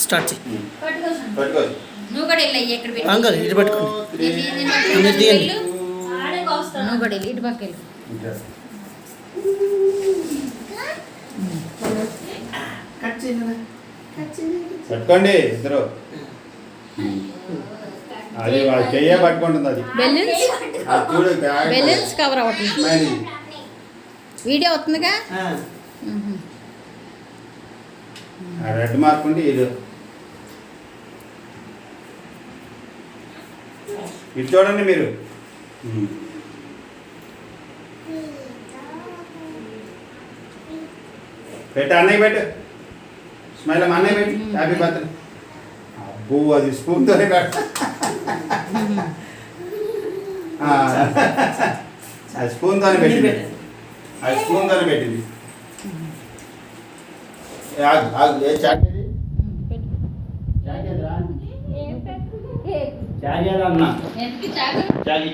Start చేయి. పట్టుకో. నువ్వు కూడా వెళ్ళి ఎక్కడ పెట్టి అంకల్ ఇది పట్టుకోండి. నువ్వు కూడా వెళ్ళి ఇటు పక్క వెళ్ళు. పట్టుకోండి ఇద్దరు. అది వాళ్ళు చెయ్యే పట్టుకుంటుంది అది. బెలూన్స్ అది చూడు బెలూన్స్ కవర్ అవుతుంది. వీడియో వస్తుందిగా. రెడ్ మార్క్ ఉండి ఇది ఇటు చూడండి మీరు. పెట్టు అన్నయ్య పెట్టు. స్మైల్ అమ్మ అన్నయ్య పెట్టు. Happy birthday. అబ్బో అది స్పూన్తోనే పెట్టు. అది స్పూన్తోనే పెట్టింది. అది స్పూన్తోనే పెట్టింది. ఆగు ఆగు. ఏ చాకేది చాకేదిరా చాకేదా అన్న చాకి